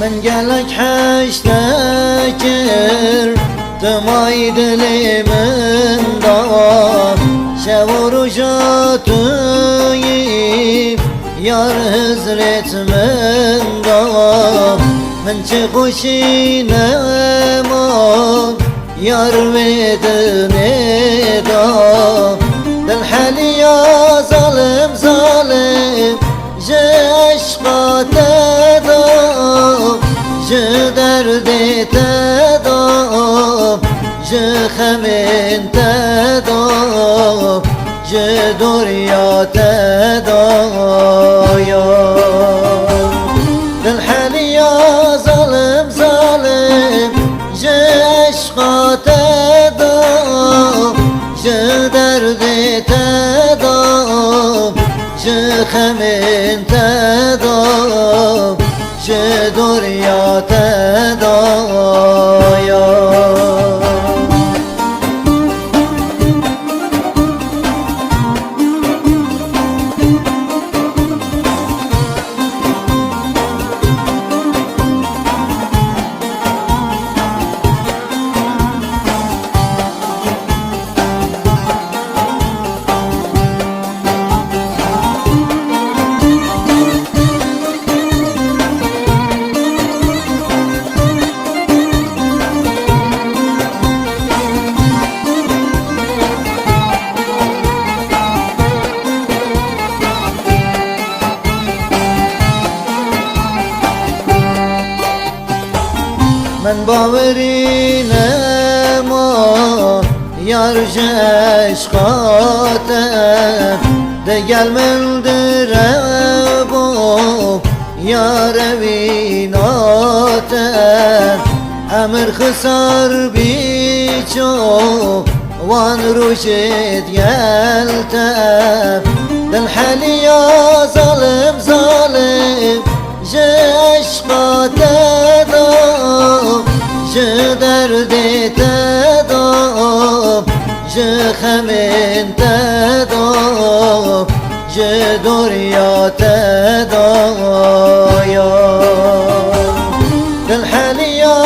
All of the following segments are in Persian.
من قالك حشتكر تمايد لي من دوا شور جاتوي يار هزرت من دوا من چخوشی نمان یار بدنی دا دل حالی یا ظالم ظالم جه عشقات دا جه درد دا جه خمین دا جه دوریات دا دل حالی یا ظالم ظالم جه عشقات دا جه درد دا جه خمین دا جه دوریات دا من باوری نما یار عشقاتم دگل من دربو یار ویناتم امر خسار بیچو وان روشد یلتم دل حالی یا ظالم ظالم جه عشقاتم جه درد دا جه خمین دا جه دوریات دا دل حالی یا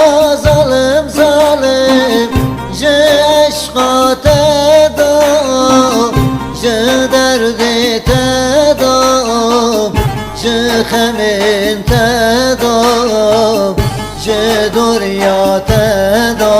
ظالم ظالم جه عشقات دا جه درد دا جه خمین دا جه دوریات دا